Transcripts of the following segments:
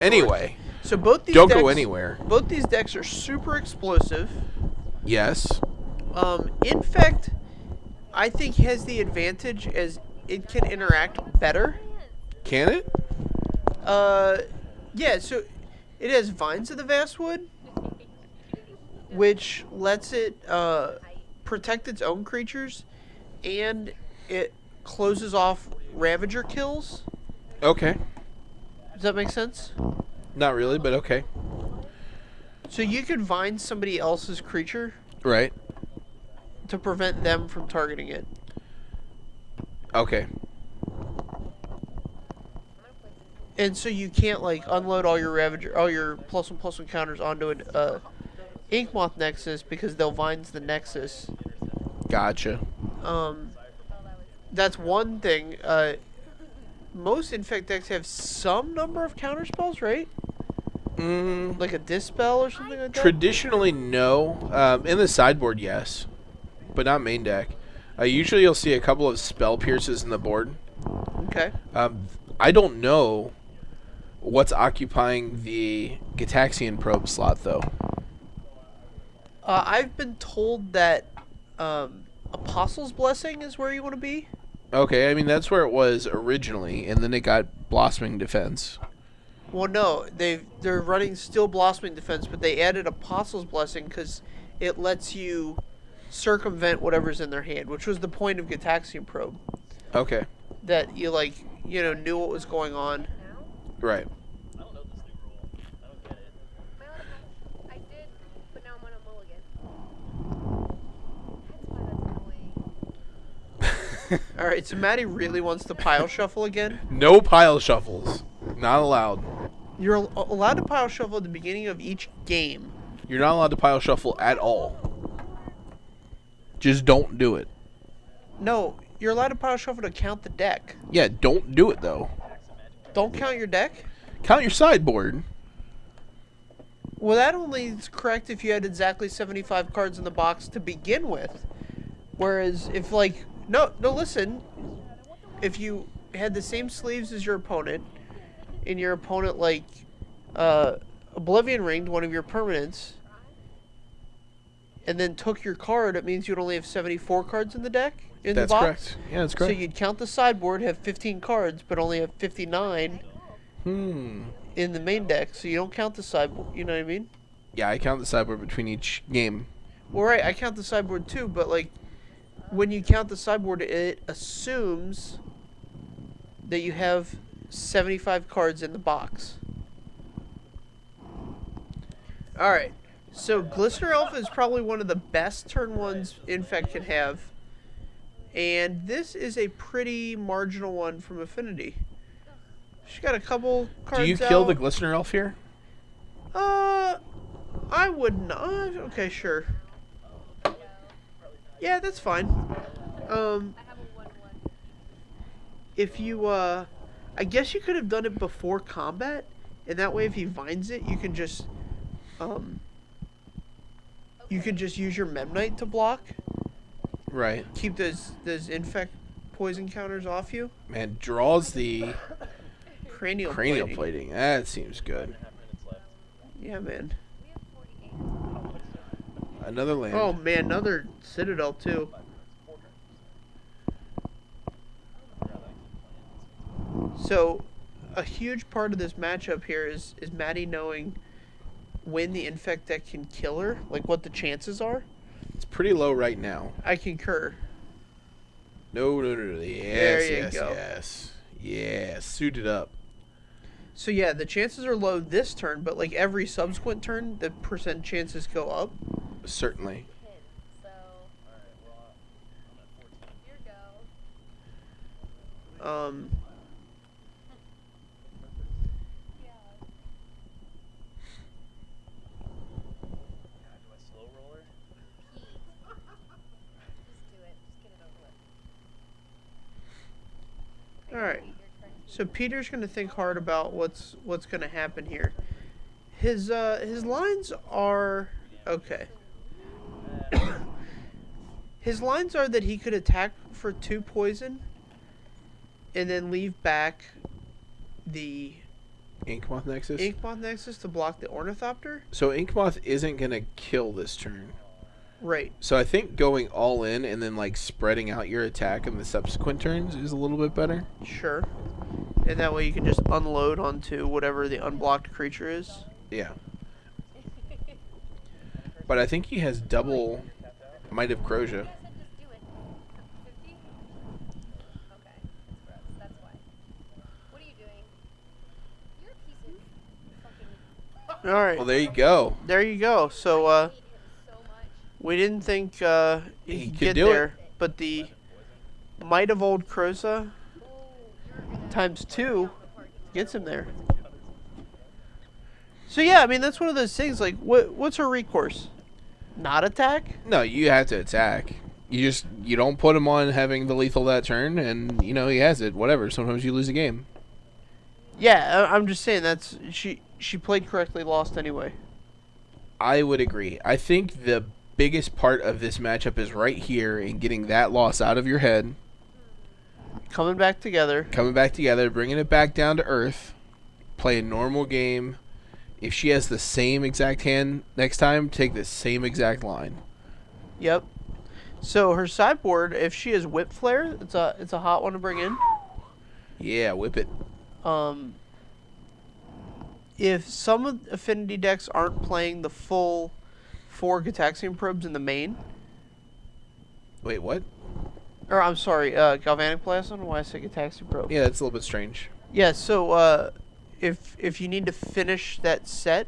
Anyway, So both these don't decks, go anywhere. Both these decks are super explosive. Yes. Infect, I think, has the advantage as it can interact better. Can it? Yeah. So it has Vines of the Vastwood, which lets it protect its own creatures, and it closes off Ravager kills. Okay. Does that make sense? Not really, but okay. So you could Vine somebody else's creature Right. to prevent them from targeting it. Okay. And so you can't like unload all your Ravager, all your +1/+1 counters onto an Inkmoth Nexus because they'll Vines the Nexus. Gotcha. That's one thing. Most Infect decks have some number of counter spells, right? Like a Dispel or something like that? Traditionally, no. In the sideboard, yes. But not main deck. Usually you'll see a couple of spell pierces in the board. Okay. I don't know what's occupying the Gitaxian probe slot, though. I've been told that Apostle's Blessing is where you want to be. Okay, I mean, that's where it was originally, and then it got Blossoming Defense. Well, no, they're running still Blossoming Defense, but they added Apostle's Blessing because it lets you circumvent whatever's in their hand, which was the point of Gitaxian Probe. Okay. That you knew what was going on. Right. I did, but now I'm on a mulligan. All right, so Maddie really wants to pile shuffle again. No pile shuffles. Not allowed. You're allowed to pile shuffle at the beginning of each game. You're not allowed to pile shuffle at all. Just don't do it. No, you're allowed to pile shuffle to count the deck. Yeah, don't do it, though. Don't count your deck? Count your sideboard. Well, that only is correct if you had exactly 75 cards in the box to begin with. Whereas if, no, listen. If you had the same sleeves as your opponent, and your opponent, Oblivion Ringed one of your permanents, and then took your card, it means you'd only have 74 cards in the deck? In That's the box? correct. Yeah, that's correct. So you'd count the sideboard, have 15 cards, but only have 59 in the main deck. So you don't count the sideboard, you know what I mean? Yeah, I count the sideboard between each game. Well, right, I count the sideboard too, but when you count the sideboard, it assumes that you have 75 cards in the box. Alright, so Glistener Alpha is probably one of the best turn ones Infect can have. And this is a pretty marginal one from Affinity. She's got a couple cards out. Do you kill the Glistener Elf here? I would not. Okay, sure. Yeah, that's fine. If you, I guess you could have done it before combat, and that way if he vines it, you can just use your Memnite to block. Right. Keep those Infect poison counters off you. Man, draws the Cranial plating. That seems good. Yeah, man. Another land. Oh, man, another Citadel, too. So, a huge part of this matchup here is Maddie knowing when the Infect deck can kill her, like what the chances are. It's pretty low right now. I concur. No. There you go. Yes, suit it up. So yeah, the chances are low this turn, but every subsequent turn, the percent chances go up. Certainly. Alright. So Peter's going to think hard about what's going to happen here. His lines are okay. His lines are that he could attack for 2 poison and then leave back the Inkmoth Nexus? Inkmoth Nexus to block the Ornithopter? So Inkmoth isn't going to kill this turn. Right. So I think going all in and then like spreading out your attack in the subsequent turns is a little bit better. Sure. And that way you can just unload onto whatever the unblocked creature is. Yeah. But I think he has double Might of Croja. You guys said just do it. 50? Okay. That's gross. That's why. What are you doing? You're a piece of fucking... All right. Well, there you go. There you go. So, I hate him so much. we didn't think he He could could get do it. there, but the Might of Old Croza Oh, you're gonna... times 2 gets him there. So yeah, I mean that's one of those things. Like, what's her recourse? Not attack? No, you have to attack. You don't put him on having the lethal that turn, and you know he has it. Whatever. Sometimes you lose a game. Yeah, I'm just saying that's she played correctly, lost anyway. I would agree. I think the biggest part of this matchup is right here in getting that loss out of your head, Coming back together. coming back together, bringing it back down to earth, play a normal game. If she has the same exact hand next time, take the same exact line. Yep. So her sideboard, if she has Whip Flare, it's a hot one to bring in. Yeah, whip it. If some of Affinity decks aren't playing the full 4 Gitaxian probes in the main, Wait, what? or I'm sorry, Galvanic Blast. I don't know why I said Gitaxian probe. Yeah, that's a little bit strange. Yeah. So if you need to finish that set,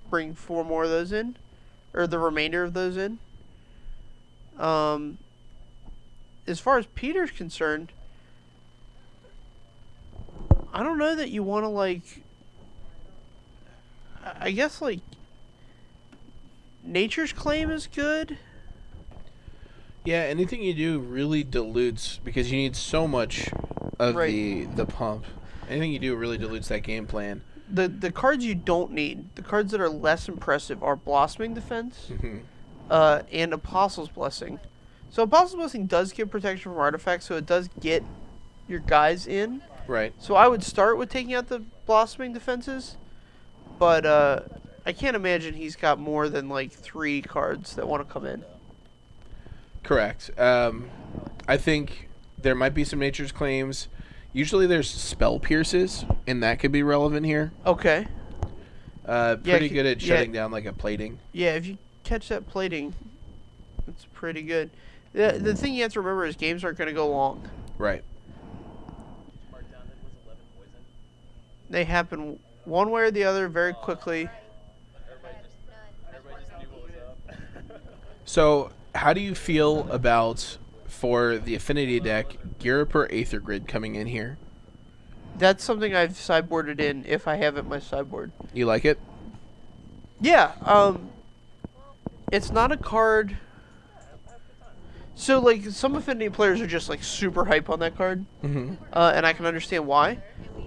bring 4 more of those in, or the remainder of those in. As far as Peter's concerned, I don't know that you want to like. I guess like Nature's Claim is good. Yeah, anything you do really dilutes because you need so much of Right. the pump. Anything you do really dilutes that game plan. The cards you don't need, the cards that are less impressive, are Blossoming Defense, Mhm. and Apostle's Blessing. So Apostle's Blessing does give protection from artifacts, so it does get your guys in. Right. So I would start with taking out the Blossoming Defenses, but I can't imagine he's got more than like 3 cards that want to come in. Correct. I think there might be some Nature's Claims. Usually there's Spell Pierces, and that could be relevant here. Okay. Pretty good at yeah. shutting down like a plating. Yeah, if you catch that plating, it's pretty good. The thing you have to remember is games aren't going to go long. Right. They happen one way or the other very quickly. So, how do you feel about, for the Affinity deck, Gyriper Aether Grid coming in here? That's something I've sideboarded in if I have it in my sideboard. You like it? Yeah, it's not a card. So, like, some Affinity players are just, like, super hype on that card. Mm-hmm. And I can understand why.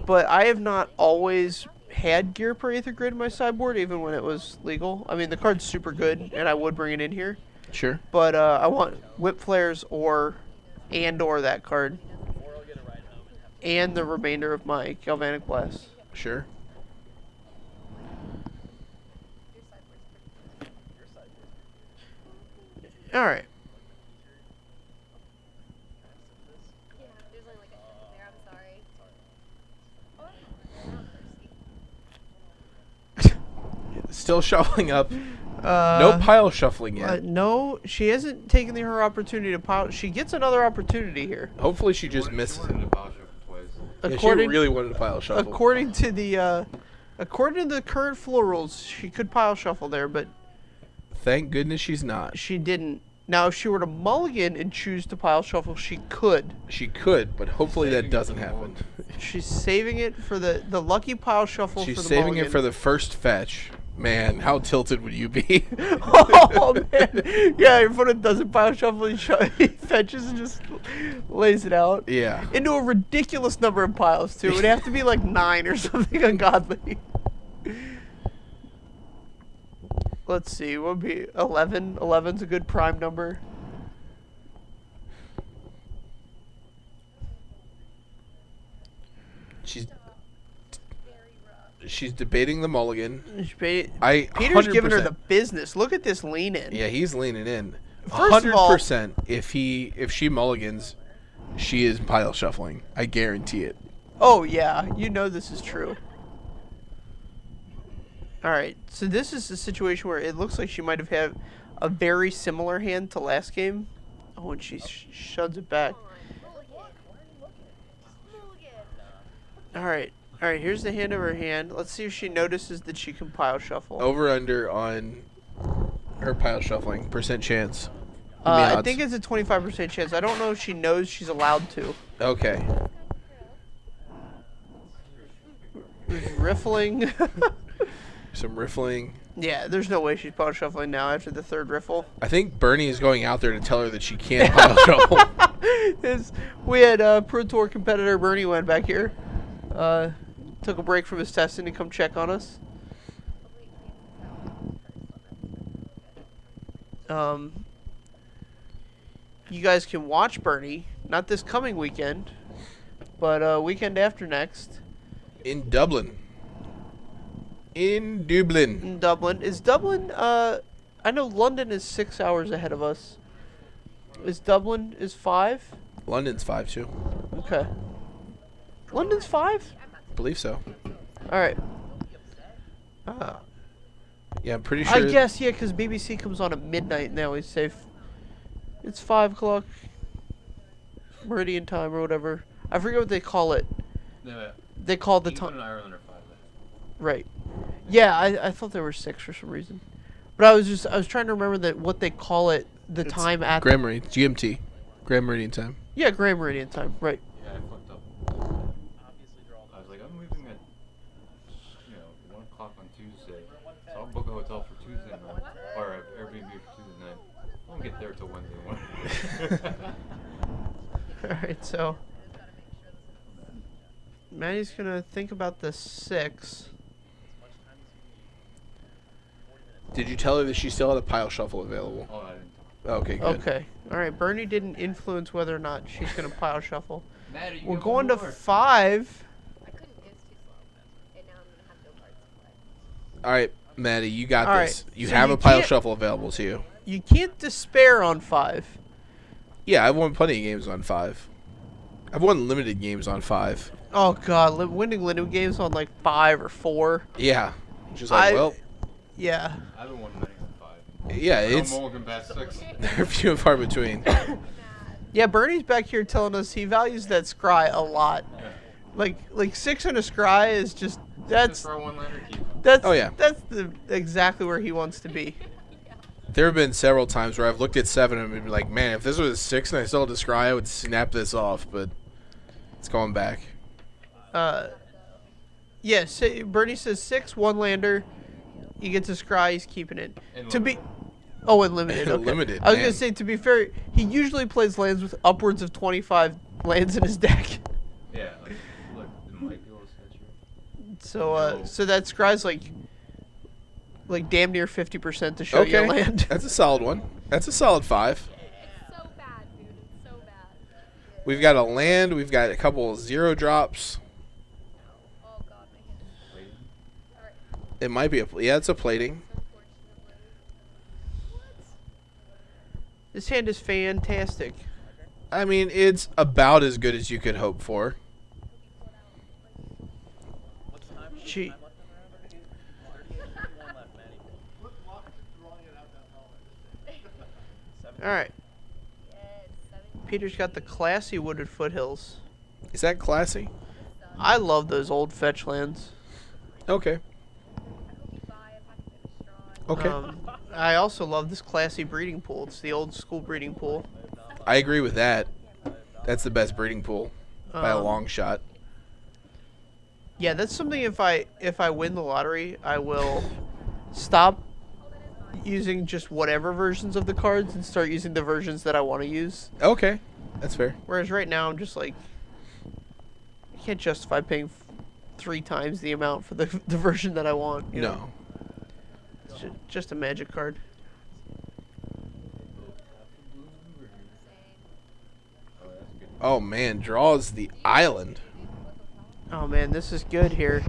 But I have not always had Gear Per Aether Grid in my sideboard, even when it was legal. I mean, the card's super good, and I would bring it in here. Sure. But I want Whip Flares or that card. And the remainder of my Galvanic Blast. Sure. Alright. Yeah, there's only like a second there. I'm sorry. Oh, I'm thirsty. Still shuffling up. Uh, No pile shuffling yet. no, she hasn't taken her opportunity to pile. She gets another opportunity here. Hopefully she just misses it. Yeah, she According, really wanted to pile shuffle. according to the current floor rules, she could pile shuffle there, but Thank goodness she's not. she didn't. Now, if she were to mulligan and choose to pile shuffle, she could. She could, but hopefully that doesn't happen. She's saving it for the lucky pile shuffle. She's for the saving mulligan. it for the first fetch. Man, how tilted would you be? Oh man! Yeah, your opponent doesn't pile shuffle. He fetches and just lays it out. Yeah. Into a ridiculous number of piles too. It would have to be like 9 or something ungodly. Let's see. What would be 11? 11's a good prime number. She's Very rough. She's debating the mulligan. Peter's 100%. giving her the business. Look at this lean in. Yeah, he's leaning in. First of all- 100%. If she mulligans, she is pile shuffling. I guarantee it. Oh yeah, you know this is true. All right, so this is a situation where it looks like she might have had a very similar hand to last game. Oh, and she shoves it back. All right, here's the hand of her hand. Let's see if she notices that she can pile shuffle. Over under on her pile shuffling. Percent chance. Give me I odds. think it's a 25% chance. I don't know if she knows she's allowed to. Okay. Riffling. Some riffling. Yeah, there's no way she's pile shuffling now after the third riffle. I think Bernie is going out there to tell her that she can't pile shuffle. We had Pro Tour competitor Bernie went back here. Took a break from his testing to come check on us. You guys can watch Bernie, not this coming weekend, but weekend after next. In Dublin. In Dublin. In Dublin. Is Dublin, I know London is 6 hours ahead of us. Is Dublin 5? London's 5 too. Okay. London's 5? I believe so. Alright. Yeah, I'm pretty sure. I guess, yeah, because BBC comes on at midnight and they always say it's 5 o'clock meridian time or whatever. I forget what they call it. No, They call the England time. and Ireland are 5 minutes. Right. Yeah, I thought there were 6 for some reason. But I was trying to remember what they call it, the It's time at Grand Meridian. GMT. Grand Meridian time. Yeah, Grand Meridian time, right. Yeah, I fucked up. I was like, I'm leaving at 1 o'clock on Tuesday, so I'll book a hotel for Tuesday night, or an Airbnb for Tuesday night. I won't get there till Wednesday morning. Alright, so Maddie's gonna think about the 6. Did you tell her that she still had a pile shuffle available? Oh, I didn't. Okay, good. Okay. Alright, Bernie didn't influence whether or not she's gonna pile shuffle. Maddie, you We're got going one to more. 5. I couldn't. It was too slow. And now I'm gonna have no cards to play. All right, Maddie, you got All this. right, You so have you a pile can't- shuffle available to you. You can't despair on 5. Yeah, I've won plenty of games on 5. I've won limited games on 5. Oh god, winning limited games on like 5 or 4. Yeah. Just like, well, Yeah. I haven't won many on 5. yeah, No it's mulligan past 6. they're few and far between. Yeah, Bernie's back here telling us he values that scry a lot. Yeah. Like 6 on a scry is just Just throw one lander keep. that's Oh, yeah. that's exactly where he wants to be. There have been several times where I've looked at 7 and been like, man, if this was a 6 and I still had to scry, I would snap this off, but it's going back. Yeah, Bernie says 6, 1 lander. He gets a scry, he's keeping it. And To be limited. Oh, and limited. Okay. Limited, I was man. gonna say, to be fair, he usually plays lands with upwards of 25 lands in his deck. Yeah, look, the mic be able to set you. So No. so that scry's like damn near 50% to show you a Okay, land. that's a solid one. That's a solid 5. It's so bad, dude. It's so bad. We've got a land. We've got a couple of 0 drops. Oh god, my hand is Wait. alright. It might be it's a plating. This hand is fantastic. I mean, it's about as good as you could hope for. She. All right. Peter's got the classy wooded foothills. Is that classy? I love those old fetch lands. Okay. Okay. I also love this classy breeding pool. It's the old school breeding pool. I agree with that. That's the best breeding pool by a long shot. Yeah, that's something. If I win the lottery, I will stop using just whatever versions of the cards and start using the versions that I want to use. Okay. That's fair. Whereas right now I'm just like, I can't justify paying 3 times the amount for the version that I want. You know? No. It's just a magic card. Oh man, draws the island. Oh man, this is good here.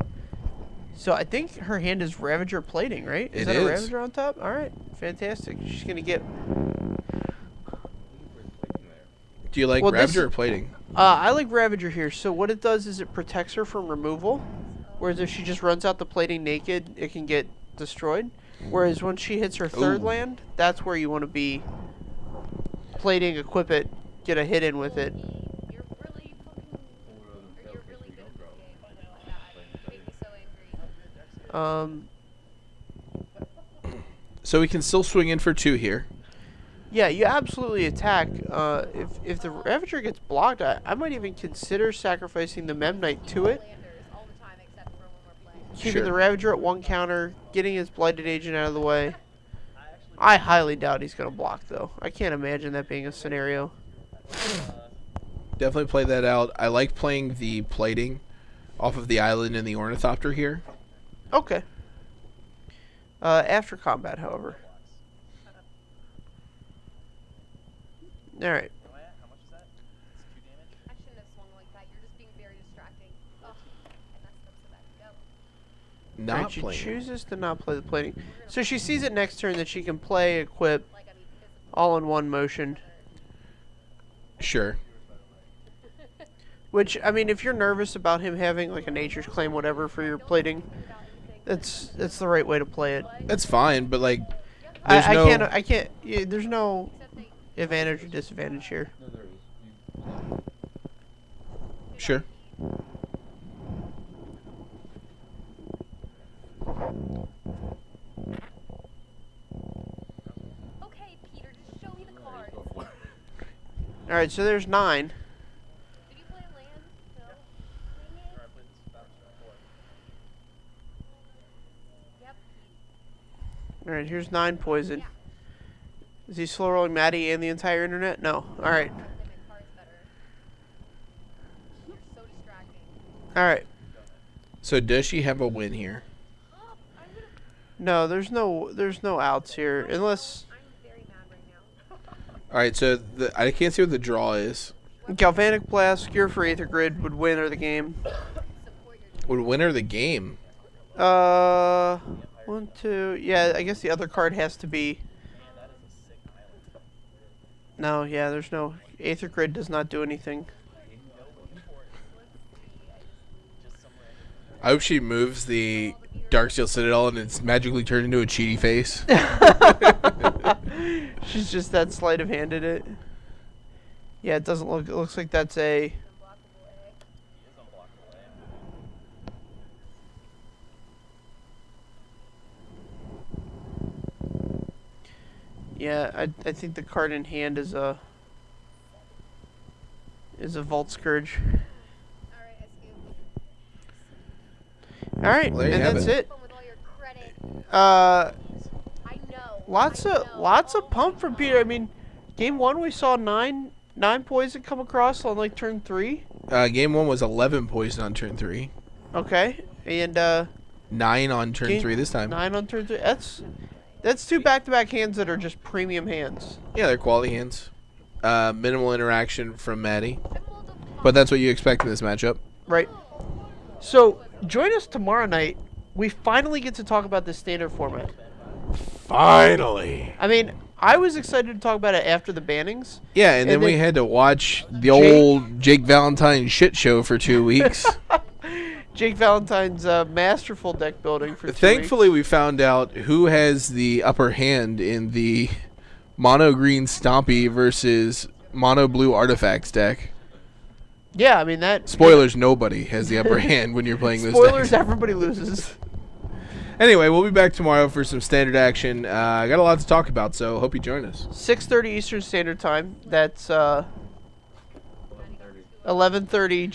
So I think her hand is Ravager plating, right? It that a is. Ravager on top? All right, fantastic. She's gonna get. Do you like Well, this- Ravager or plating? I like Ravager here. So what it does is it protects her from removal, whereas if she just runs out the plating naked, it can get destroyed. Whereas when she hits her third Ooh. land, that's where you want to be. Plating, equip it, get a hit in with it. You're really fucking. Or you're really good at this game. Oh my god. You make me so angry. So we can still swing in for 2 here. Yeah, you absolutely attack. If the Ravager gets blocked, I might even consider sacrificing the Mem Knight to it, Landers all the time except for when we're playing. keeping Sure. the Ravager at 1 counter, getting his Blighted Agent out of the way. I highly doubt he's going to block, though. I can't imagine that being a scenario. Definitely play that out. I like playing the plating off of the island and the Ornithopter here. Okay. After combat, however. Alright. I shouldn't have swung like that. You're just being very distracting. Ugh. I messed up so bad. Go. Not Alright, she playing. chooses to not play the plating. So she sees it next turn that she can play, equip, Like, I mean, physical. all in one motion. Sure. Which, I mean, if you're nervous about him having like a nature's claim, whatever, for your plating, that's the right way to play it. That's fine, but like, there's I no. can't. Yeah, there's no advantage or disadvantage here. No, there is. Sure. Okay, Peter, just show me the cards. All right, so there's 9. Did you play land? No. Dang it. Yep. All right, here's 9 poison. Is he slow rolling Maddie and the entire internet? No. All right. They make cards better. You're so distracting. All right. So does she have a win here? Oh, I'm gonna. No, there's no outs here unless I'm very mad right now. All right. So I can't see what the draw is. Galvanic Blast, Cure for Aether Grid would win her the game. Support your. Would win her the game. 1, 2. Yeah, I guess the other card has to be. No, yeah, there's no. Aether Grid does not do anything. I hope she moves the Darksteel Citadel and it's magically turned into a cheaty face. She's just that sleight of handed it. Yeah, it doesn't look. It looks like that's a. Yeah, I think the card in hand is a Vault Scourge. Alright, I scooped. All right, Well, there you and have that's it. it. Fun with all your credit. Uh, I know. lots I of know. pump from Peter. I mean, game 1 we saw 9 poison come across on like turn 3. Game 1 was 11 poison on turn 3. Okay, and 9 on turn Game 3 this time. 9 on turn 3. That's 2 back-to-back hands that are just premium hands. Yeah, they're quality hands. Minimal interaction from Maddie. But that's what you expect in this matchup. Right. So, join us tomorrow night. We finally get to talk about the standard format. Finally. I mean, I was excited to talk about it after the bannings. Yeah, and then we had to watch the old Jake Valentine shit show for 2 weeks. Jake Valentine's masterful deck building for 2 Thankfully, weeks. we found out who has the upper hand in the mono green Stompy versus mono blue Artifacts deck. Yeah, I mean that. Spoilers: nobody has the upper hand when you're playing this. Spoilers: deck. everybody loses. Anyway, we'll be back tomorrow for some standard action. I got a lot to talk about, so hope you join us. 6:30 Eastern Standard Time. That's 11:30